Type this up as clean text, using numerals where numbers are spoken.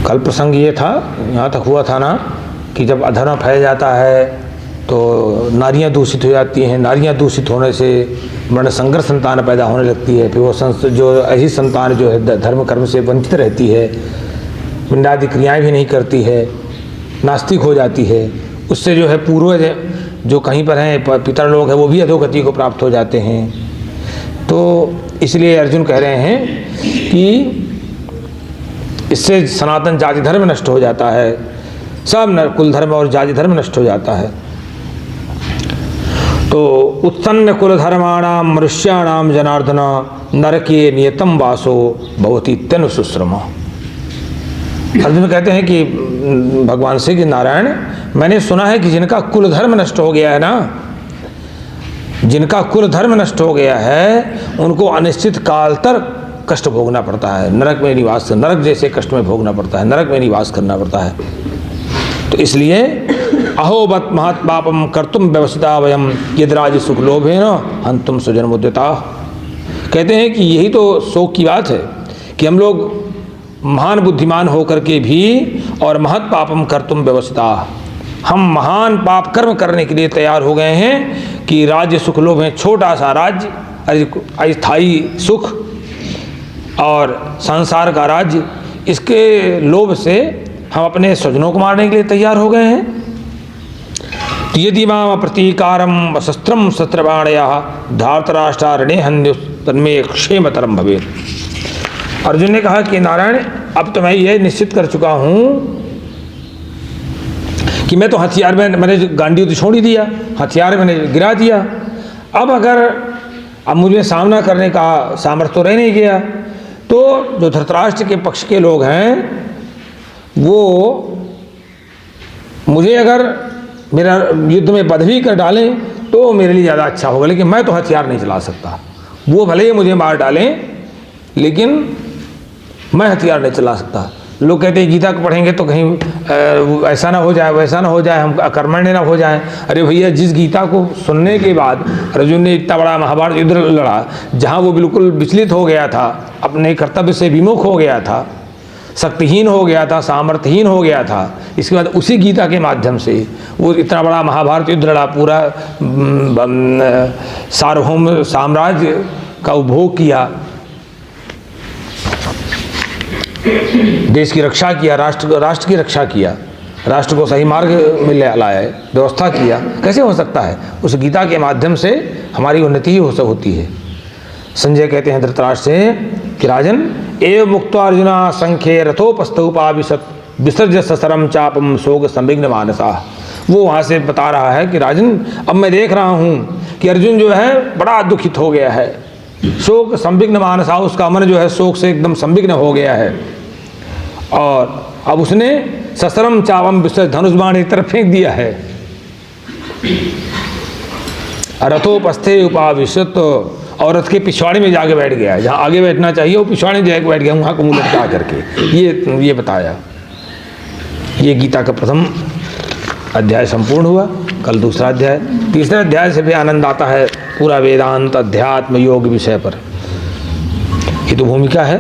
कल प्रसंग ये था, यहाँ तक हुआ था ना कि जब अधर्म फैल जाता है तो नारियाँ दूषित हो जाती हैं। नारियाँ दूषित होने से वर्ण संकर संतान पैदा होने लगती है। फिर वो जो ऐसी संतान जो है धर्म कर्म से वंचित रहती है, पिंडादि क्रियाएँ भी नहीं करती है, नास्तिक हो जाती है। उससे जो है पूर्वज जो कहीं पर हैं, पितर लोग हैं, वो भी अधोगति को प्राप्त हो जाते हैं। तो इसलिए अर्जुन कह रहे हैं कि इससे सनातन जाति धर्म नष्ट हो जाता है, सब कुल धर्म और जाति धर्म नष्ट हो जाता है। तो उत्सन्न कुल धर्माणाम मनुष्याणाम जनार्दन नरके नियतम वासो भवति तनु सुश्रम। अर्जुन कहते हैं कि भगवान से कि नारायण, मैंने सुना है कि जिनका कुल धर्म नष्ट हो गया है ना, जिनका कुल धर्म नष्ट हो गया है, उनको अनिश्चित काल तक कष्ट भोगना पड़ता है, नरक में निवास, नरक जैसे कष्ट में भोगना पड़ता है, नरक में निवास करना पड़ता है। तो इसलिए अहोबत महत पापम कर्तुम व्यवस्थिता वयम यदराज सुख लोभेन हंतुम सुजन्मोद्यता। कहते हैं कि यही तो शोक की बात है कि हम लोग महान बुद्धिमान होकर के भी और महत पापम कर्तुम व्यवस्थिता, हम महान पाप कर्म करने के लिए तैयार हो गए हैं कि राज्य सुख लोभ है, छोटा सा राज्य, अस्थायी सुख और संसार का राज्य, इसके लोभ से हम अपने स्वजनों को मारने के लिए तैयार हो गए हैं। यदि माम प्रतीकारम शस्त्रम शस्त्रबाणया धार्तराष्ट्रारण्ये हन्यु तन्मे क्षेमतरम भवेत्। अर्जुन ने कहा कि नारायण, अब तो मैं ये निश्चित कर चुका हूँ कि मैं तो हथियार में, मैंने गांडी तो छोड़ ही दिया, हथियार मैंने गिरा दिया। अब मुझे सामना करने का सामर्थ्य तो रह नहीं गया। तो जो धृतराष्ट्र के पक्ष के लोग हैं वो मुझे अगर मेरा युद्ध में वध भी कर डालें तो मेरे लिए ज़्यादा अच्छा होगा, लेकिन मैं तो हथियार नहीं चला सकता। वो भले ही मुझे मार डालें, लेकिन मैं हथियार नहीं चला सकता। लोग कहते हैं गीता को पढ़ेंगे तो कहीं ऐसा ना हो जाए, वैसा ना हो जाए, हम अकर्मण्य ना हो जाए। अरे भैया, जिस गीता को सुनने के बाद अर्जुन ने इतना बड़ा महाभारत युद्ध लड़ा, जहाँ वो बिल्कुल विचलित हो गया था, अपने कर्तव्य से विमुख हो गया था, शक्तिहीन हो गया था, सामर्थ्यहीन हो गया था, इसके बाद उसी गीता के माध्यम से वो इतना बड़ा महाभारत युद्ध लड़ा, पूरा सार्वभौम साम्राज्य का उपभोग किया, देश की रक्षा किया, राष्ट्र की रक्षा किया, राष्ट्र को सही मार्ग में लाया, व्यवस्था किया। कैसे हो सकता है? उस गीता के माध्यम से हमारी उन्नति ही होती है। संजय कहते हैं धृतराष्ट्र से कि राजन, एव मुक्त्वा अर्जुना संख्ये रथोपस्थोपाविशत विसर्ज ससरम चापम शोक संविघ्न मानसा। वो वहाँ से बता रहा है कि राजन, अब मैं देख रहा हूँ कि अर्जुन जो है बड़ा दुखित हो गया है, शोक संविघ्न मानसा, उसका मन जो है शोक से एकदम संविघ्न हो गया है। और अब उसने ससरम चावम विसर्ज, धनुष बाण एक तरफ फेंक दिया है। रथोपस्थे उपाविशत, और रथ के पिछवाड़े में जाके बैठ गया, जहाँ आगे बैठना चाहिए वो पिछवाड़े में जाके बैठ गया, वहाँ को मुँह लटका करके। ये बताया। ये गीता का प्रथम अध्याय संपूर्ण हुआ। कल दूसरा अध्याय, तीसरे अध्याय से भी आनंद आता है पूरा वेदांत अध्यात्म योग विषय पर। ये तो भूमिका है।